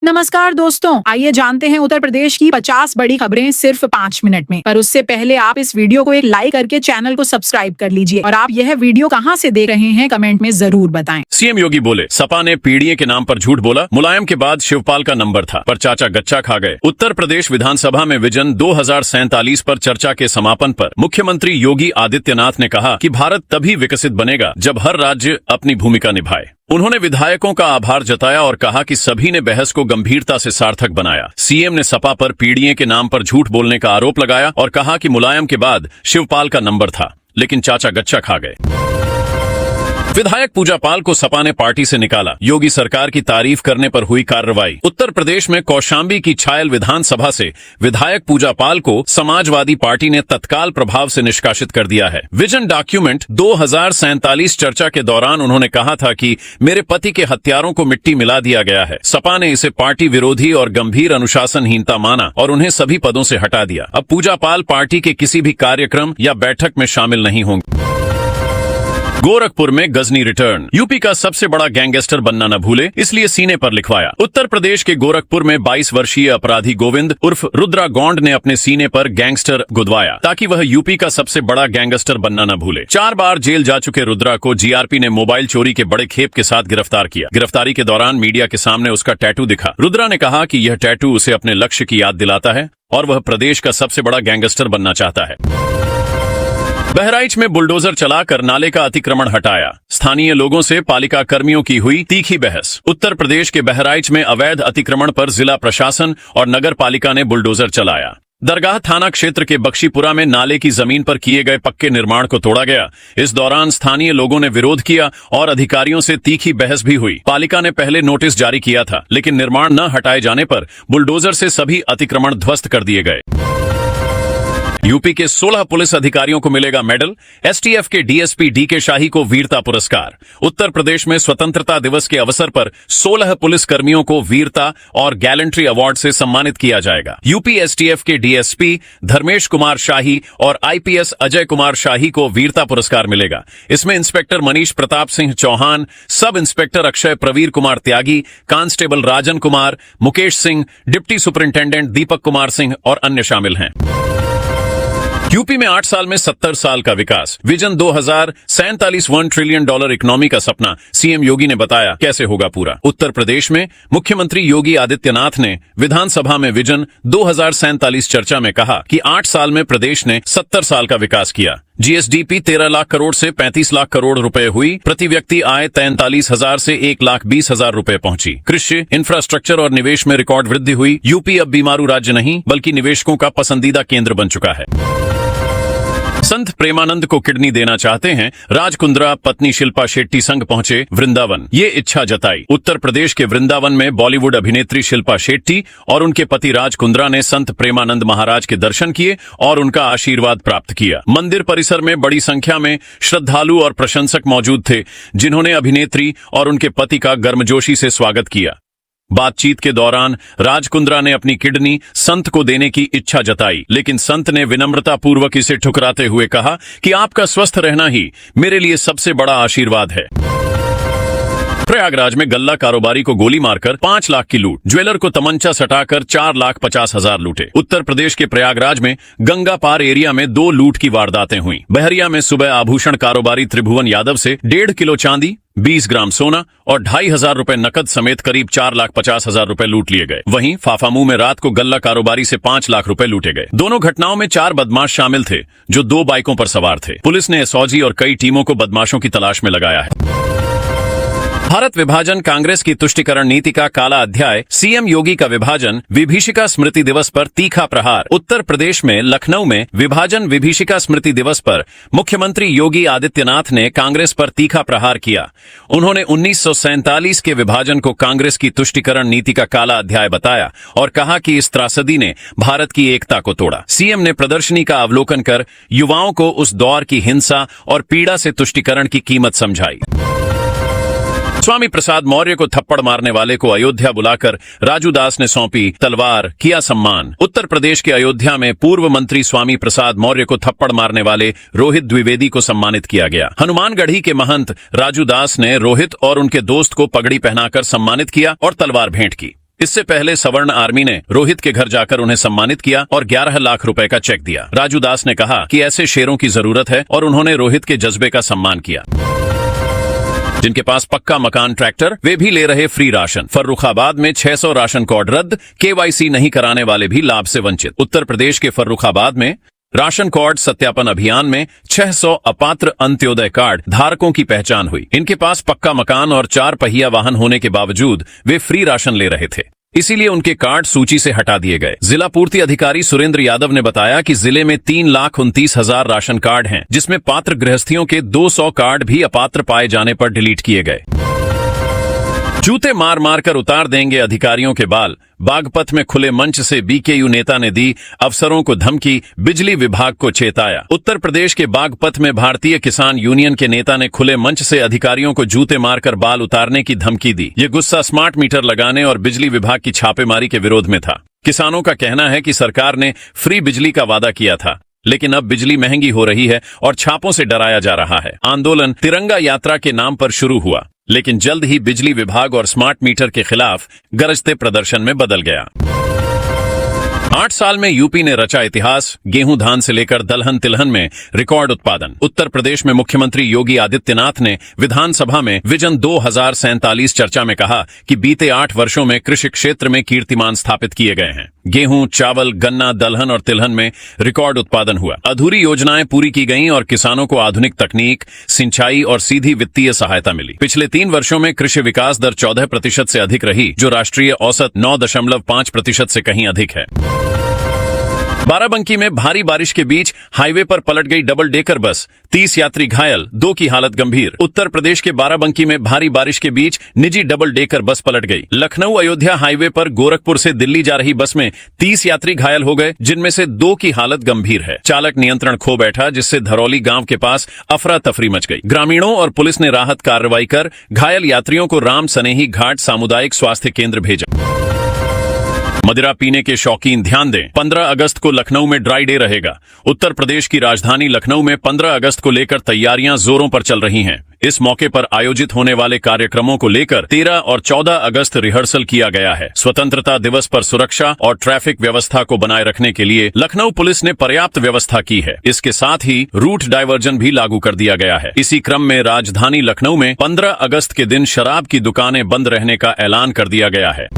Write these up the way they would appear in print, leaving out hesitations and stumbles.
नमस्कार दोस्तों, आइए जानते हैं उत्तर प्रदेश की 50 बड़ी खबरें सिर्फ 5 मिनट में। पर उससे पहले आप इस वीडियो को एक लाइक करके चैनल को सब्सक्राइब कर लीजिए और आप यह वीडियो कहां से देख रहे हैं कमेंट में जरूर बताएं। सीएम योगी बोले, सपा ने पीडीए के नाम पर झूठ बोला। मुलायम के बाद शिवपाल का नंबर था, पर चाचा गच्चा खा गए। उत्तर प्रदेश विधानसभा में विजन 2047 पर चर्चा के समापन पर मुख्यमंत्री योगी आदित्यनाथ ने कहा कि भारत तभी विकसित बनेगा जब हर राज्य अपनी भूमिका निभाए। उन्होंने विधायकों का आभार जताया और कहा कि सभी ने बहस को गंभीरता से सार्थक बनाया। सीएम ने सपा पर पीडीए के नाम पर झूठ बोलने का आरोप लगाया और कहा कि मुलायम के बाद शिवपाल का नंबर था, लेकिन चाचा गच्चा खा गए। विधायक पूजा पाल को सपा ने पार्टी से निकाला। योगी सरकार की तारीफ करने पर हुई कार्रवाई। उत्तर प्रदेश में कौशाम्बी की छायल विधानसभा से विधायक पूजा पाल को समाजवादी पार्टी ने तत्काल प्रभाव से निष्कासित कर दिया है। विजन डॉक्यूमेंट 2047 चर्चा के दौरान उन्होंने कहा था कि मेरे पति के हत्यारों को मिट्टी मिला दिया गया है। सपा ने इसे पार्टी विरोधी और गंभीर अनुशासनहीनता माना और उन्हें सभी पदों से हटा दिया। अब पूजा पाल पार्टी के किसी भी कार्यक्रम या बैठक में शामिल नहीं होंगे। गोरखपुर में गजनी रिटर्न। यूपी का सबसे बड़ा गैंगस्टर बनना न भूले, इसलिए सीने पर लिखवाया। उत्तर प्रदेश के गोरखपुर में 22 वर्षीय अपराधी गोविंद उर्फ रुद्रा गौंड ने अपने सीने पर गैंगस्टर गुदवाया ताकि वह यूपी का सबसे बड़ा गैंगस्टर बनना न भूले। 4 बार जेल जा चुके रुद्रा को जीआरपी ने मोबाइल चोरी के बड़े खेप के साथ गिरफ्तार किया। गिरफ्तारी के दौरान मीडिया के सामने उसका टैटू दिखा। रुद्रा ने कहा कि यह टैटू उसे अपने लक्ष्य की याद दिलाता है और वह प्रदेश का सबसे बड़ा गैंगस्टर बनना चाहता है। बहराइच में बुलडोजर चलाकर नाले का अतिक्रमण हटाया। स्थानीय लोगों से पालिका कर्मियों की हुई तीखी बहस। उत्तर प्रदेश के बहराइच में अवैध अतिक्रमण पर जिला प्रशासन और नगर पालिका ने बुलडोजर चलाया। दरगाह थाना क्षेत्र के बख्शीपुरा में नाले की जमीन पर किए गए पक्के निर्माण को तोड़ा गया। इस दौरान स्थानीय लोगों ने विरोध किया और अधिकारियों से तीखी बहस भी हुई। पालिका ने पहले नोटिस जारी किया था, लेकिन निर्माण न हटाए जाने पर बुलडोजर से सभी अतिक्रमण ध्वस्त कर दिए गए। यूपी के 16 पुलिस अधिकारियों को मिलेगा मेडल। एसटीएफ के डीएसपी डीके शाही को वीरता पुरस्कार। उत्तर प्रदेश में स्वतंत्रता दिवस के अवसर पर 16 पुलिस कर्मियों को वीरता और गैलेंट्री अवार्ड से सम्मानित किया जाएगा। यूपी एसटीएफ के डीएसपी धर्मेश कुमार शाही और आईपीएस अजय कुमार शाही को वीरता पुरस्कार मिलेगा। इसमें inspector Manish Pratap Singh Chauhan, sub inspector Akshay Pravir Kumar Tyagi, constable Rajan Kumar, Mukesh Singh, deputy superintendent Deepak Kumar Singh और अन्य शामिल हैं। यूपी में 8 साल में 70 साल का विकास। विजन 2047 $1 ट्रिलियन इकोनॉमी का सपना सीएम योगी ने बताया कैसे होगा पूरा। उत्तर प्रदेश में मुख्यमंत्री योगी आदित्यनाथ ने विधानसभा में विजन 2047 चर्चा में कहा कि 8 साल में प्रदेश ने 70 साल का विकास किया। जीएसडीपी 13 लाख करोड़ से 35 लाख करोड़ रुपए हुई। प्रति व्यक्ति आय 43,000 से 1,20,000 रुपए पहुंची। कृषि, इंफ्रास्ट्रक्चर और निवेश में रिकॉर्ड वृद्धि हुई। यूपी अब बीमारू राज्य नहीं बल्कि निवेशकों का पसंदीदा केंद्र बन चुका है। संत प्रेमानंद को किडनी देना चाहते हैं। राज कुंद्रा पत्नी शिल्पा शेट्टी संग पहुंचे वृंदावन, ये इच्छा जताई। उत्तर प्रदेश के वृंदावन में बॉलीवुड अभिनेत्री शिल्पा शेट्टी और उनके पति राज कुंद्रा ने संत प्रेमानंद महाराज के दर्शन किए और उनका आशीर्वाद प्राप्त किया। मंदिर परिसर में बड़ी संख्या में श्रद्धालु और प्रशंसक मौजूद थे, जिन्होंने अभिनेत्री और उनके पति का गर्मजोशी से स्वागत किया। बातचीत के दौरान राज कुंद्रा ने अपनी किडनी संत को देने की इच्छा जताई, लेकिन संत ने विनम्रता पूर्वक इसे ठुकराते हुए कहा कि आपका स्वस्थ रहना ही मेरे लिए सबसे बड़ा आशीर्वाद है। प्रयागराज में गल्ला कारोबारी को गोली मारकर 5 लाख की लूट। ज्वेलर को तमंचा सटाकर 4,50,000 लूटे। उत्तर प्रदेश के प्रयागराज में गंगा पार एरिया में 2 लूट की वारदातें हुई। बहरिया में सुबह आभूषण कारोबारी त्रिभुवन यादव से 1.5 किलो चांदी, 20 ग्राम सोना और 2,500 रुपए नकद समेत करीब 4,50,000 रुपए लूट लिए गए। वहीं फाफामू में रात को गल्ला कारोबारी से 5 लाख रुपए लूटे गए। दोनों घटनाओं में 4 बदमाश शामिल थे जो 2 बाइकों पर सवार थे। पुलिस ने एसओजी और कई टीमों को बदमाशों की तलाश में लगाया है। भारत विभाजन कांग्रेस की तुष्टिकरण नीति का काला अध्याय। सीएम योगी का विभाजन विभीषिका स्मृति दिवस पर तीखा प्रहार। उत्तर प्रदेश में लखनऊ में विभाजन विभीषिका स्मृति दिवस पर मुख्यमंत्री योगी आदित्यनाथ ने कांग्रेस पर तीखा प्रहार किया। उन्होंने 1947 के विभाजन को कांग्रेस की तुष्टिकरण नीति का काला अध्याय बताया और कहा कि इस त्रासदी ने भारत की एकता को तोड़ा। सीएम ने प्रदर्शनी का अवलोकन कर युवाओं को उस दौर की हिंसा और पीड़ा से तुष्टिकरण की कीमत समझाई। स्वामी प्रसाद मौर्य को थप्पड़ मारने वाले को अयोध्या बुलाकर राजू दास ने सौंपी तलवार, किया सम्मान। उत्तर प्रदेश के अयोध्या में पूर्व मंत्री स्वामी प्रसाद मौर्य को थप्पड़ मारने वाले रोहित द्विवेदी को सम्मानित किया गया। हनुमानगढ़ी के महंत राजू दास ने रोहित और उनके दोस्त को पगड़ी पहनाकर सम्मानित किया और तलवार भेंट की। इससे पहले सवर्ण आर्मी ने रोहित के घर जाकर उन्हें सम्मानित किया और 11 लाख रुपए का चेक दिया। राजू दास ने कहा कि ऐसे शेरों की जरूरत है और उन्होंने रोहित के जज्बे का सम्मान किया। जिनके पास पक्का मकान, ट्रैक्टर, वे भी ले रहे फ्री राशन। फर्रुखाबाद में 600 राशन कार्ड रद्द, केवाईसी नहीं कराने वाले भी लाभ से वंचित। उत्तर प्रदेश के फर्रुखाबाद में राशन कार्ड सत्यापन अभियान में 600 अपात्र अंत्योदय कार्ड धारकों की पहचान हुई। इनके पास पक्का मकान और 4 पहिया वाहन होने के बावजूद वे फ्री राशन ले रहे थे, इसीलिए उनके कार्ड सूची से हटा दिए गए। जिला पूर्ति अधिकारी सुरेंद्र यादव ने बताया कि जिले में 3,29,000 राशन कार्ड हैं, जिसमें पात्र गृहस्थियों के 200 कार्ड भी अपात्र पाए जाने पर डिलीट किए गए। जूते मार मार कर उतार देंगे अधिकारियों के बाल। बागपत में खुले मंच से बीकेयू नेता ने दी अफसरों को धमकी, बिजली विभाग को चेताया। उत्तर प्रदेश के बागपत में भारतीय किसान यूनियन के नेता ने खुले मंच से अधिकारियों को जूते मारकर बाल उतारने की धमकी दी। ये गुस्सा स्मार्ट मीटर लगाने और बिजली विभाग की छापेमारी के विरोध में था। किसानों का कहना है कि सरकार ने फ्री बिजली का वादा किया था, लेकिन अब बिजली महंगी हो रही है और छापों से डराया जा रहा है। आंदोलन तिरंगा यात्रा के नाम पर शुरू हुआ, लेकिन जल्द ही बिजली विभाग और स्मार्ट मीटर के खिलाफ गरजते प्रदर्शन में बदल गया। 8 साल में यूपी ने रचा इतिहास, गेहूं धान से लेकर दलहन तिलहन में रिकॉर्ड उत्पादन। उत्तर प्रदेश में मुख्यमंत्री योगी आदित्यनाथ ने विधानसभा में विजन 2047 चर्चा में कहा कि बीते 8 वर्षों में कृषि क्षेत्र में कीर्तिमान स्थापित किए गए हैं। गेहूं, चावल, गन्ना, दलहन और तिलहन में रिकॉर्ड उत्पादन हुआ। अधूरी योजनाएं पूरी की गईं और किसानों को आधुनिक तकनीक, सिंचाई और सीधी वित्तीय सहायता मिली। पिछले 3 वर्षों में कृषि विकास दर 14% से अधिक रही, जो राष्ट्रीय औसत 9.5% से कहीं अधिक है। बाराबंकी में भारी बारिश के बीच हाईवे पर पलट गई डबल डेकर बस, 30 यात्री घायल, 2 की हालत गंभीर। उत्तर प्रदेश के बाराबंकी में भारी बारिश के बीच निजी डबल डेकर बस पलट गई। लखनऊ अयोध्या हाईवे पर गोरखपुर से दिल्ली जा रही बस में 30 यात्री घायल हो गए, जिनमें से 2 की हालत गंभीर है। चालक नियंत्रण खो बैठा, जिससे धरौली गांव के पास अफरा तफरी मच गई। ग्रामीणों और पुलिस ने राहत कार्रवाई कर घायल यात्रियों को राम सनेही घाट सामुदायिक स्वास्थ्य केंद्र भेजा। मदिरा पीने के शौकीन ध्यान दें, 15 अगस्त को लखनऊ में ड्राई डे रहेगा। उत्तर प्रदेश की राजधानी लखनऊ में 15 अगस्त को लेकर तैयारियां जोरों पर चल रही हैं। इस मौके पर आयोजित होने वाले कार्यक्रमों को लेकर 13 और 14 अगस्त रिहर्सल किया गया है। स्वतंत्रता दिवस पर सुरक्षा और ट्रैफिक व्यवस्था को बनाए रखने के लिए लखनऊ पुलिस ने पर्याप्त व्यवस्था की है। इसके साथ ही रूट डायवर्जन भी लागू कर दिया गया है। इसी क्रम में राजधानी लखनऊ में 15 अगस्त के दिन शराब की दुकानें बंद रहने का ऐलान कर दिया गया है।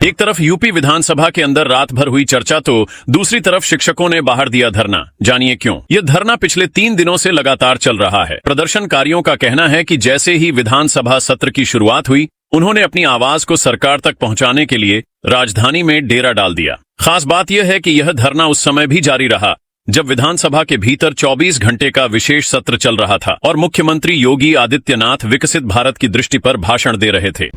एक तरफ यूपी विधानसभा के अंदर रात भर हुई चर्चा, तो दूसरी तरफ शिक्षकों ने बाहर दिया धरना। जानिए क्यों। यह धरना पिछले 3 दिनों से लगातार चल रहा है। प्रदर्शनकारियों का कहना है कि जैसे ही विधानसभा सत्र की शुरुआत हुई, उन्होंने अपनी आवाज को सरकार तक पहुंचाने के लिए राजधानी में डेरा डाल दिया। खास बात यह है कि यह धरना उस समय भी जारी रहा जब विधानसभा के भीतर 24 घंटे का विशेष सत्र चल रहा था और मुख्यमंत्री योगी आदित्यनाथ विकसित भारत की दृष्टि पर भाषण दे रहे थे।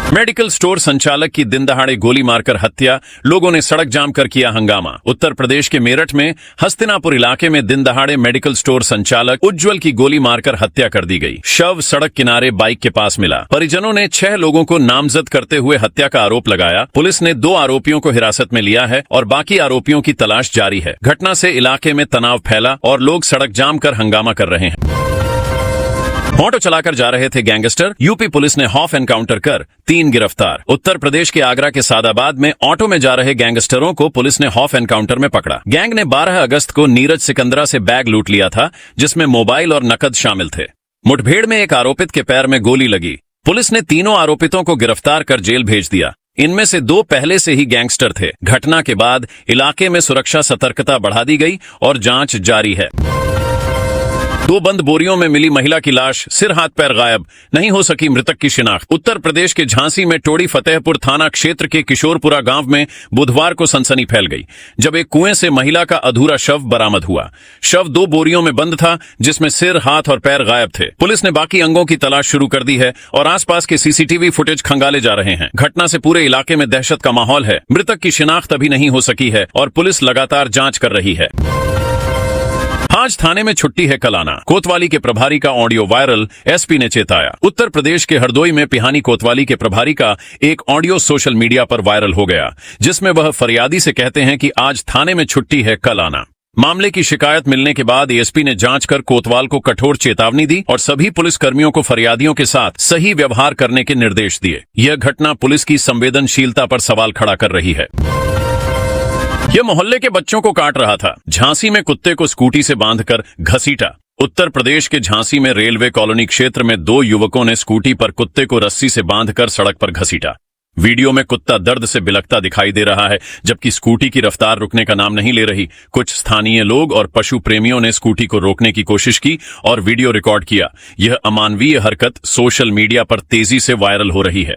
मेडिकल स्टोर संचालक की दिन दहाड़े गोली मारकर हत्या, लोगों ने सड़क जाम कर किया हंगामा। उत्तर प्रदेश के मेरठ में हस्तिनापुर इलाके में दिन दहाड़े मेडिकल स्टोर संचालक उज्जवल की गोली मारकर हत्या कर दी गई। शव सड़क किनारे बाइक के पास मिला। परिजनों ने 6 लोगों को नामजद करते हुए हत्या का आरोप लगाया। पुलिस ने 2 आरोपियों को हिरासत में लिया है और बाकी आरोपियों की तलाश जारी है। घटना से इलाके में तनाव फैला और लोग सड़क जाम कर हंगामा कर रहे हैं। ऑटो चलाकर जा रहे थे गैंगस्टर, यूपी पुलिस ने हॉफ एनकाउंटर कर 3 गिरफ्तार। उत्तर प्रदेश के आगरा के सादाबाद में ऑटो में जा रहे गैंगस्टरों को पुलिस ने हॉफ एनकाउंटर में पकड़ा। गैंग ने 12 अगस्त को नीरज सिकंदरा से बैग लूट लिया था, जिसमें मोबाइल और नकद शामिल थे। मुठभेड़ में एक आरोपित के पैर में गोली लगी। पुलिस ने तीनों आरोपितों को गिरफ्तार कर जेल भेज दिया। इनमें से 2 पहले से ही गैंगस्टर थे। घटना के बाद इलाके में सुरक्षा सतर्कता बढ़ा दी गई और जांच जारी है। 2 बंद बोरियों में मिली महिला की लाश, सिर हाथ पैर गायब, नहीं हो सकी मृतक की शिनाख्त। उत्तर प्रदेश के झांसी में टोड़ी फतेहपुर थाना क्षेत्र के किशोरपुरा गांव में बुधवार को सनसनी फैल गई, जब एक कुएं से महिला का अधूरा शव बरामद हुआ। शव 2 बोरियों में बंद था, जिसमें सिर, हाथ और पैर गायब थे। पुलिस ने बाकी अंगों की तलाश शुरू कर दी है और आसपास के सीसीटीवी फुटेज खंगाले जा रहे हैं। घटना से पूरे इलाके में दहशत का माहौल है। मृतक की शिनाख्त अभी नहीं हो सकी है और पुलिस लगातार जांच कर रही है। आज थाने में छुट्टी है कलाना, कोतवाली के प्रभारी का ऑडियो वायरल, एसपी ने चेताया। उत्तर प्रदेश के हरदोई में पिहानी कोतवाली के प्रभारी का एक ऑडियो सोशल मीडिया पर वायरल हो गया, जिसमें वह फरियादी से कहते हैं कि आज थाने में छुट्टी है कलाना। मामले की शिकायत मिलने के बाद एएसपी ने जांच कर कोतवाल को कठोर चेतावनी दी और सभी पुलिस कर्मियों को फरियादियों के साथ सही व्यवहार करने के निर्देश दिए। यह घटना पुलिस की संवेदनशीलता पर सवाल खड़ा कर रही है। यह मोहल्ले के बच्चों को काट रहा था। झांसी में कुत्ते को स्कूटी से बांधकर घसीटा। उत्तर प्रदेश के झांसी में रेलवे कॉलोनी क्षेत्र में 2 युवकों ने स्कूटी पर कुत्ते को रस्सी से बांधकर सड़क पर घसीटा। वीडियो में कुत्ता दर्द से बिलखता दिखाई दे रहा है, जबकि स्कूटी की रफ्तार रुकने का नाम नहीं ले रही। कुछ स्थानीय लोग और पशु प्रेमियों ने स्कूटी को रोकने की कोशिश की और वीडियो रिकॉर्ड किया। यह अमानवीय हरकत सोशल मीडिया पर तेजी से वायरल हो रही है।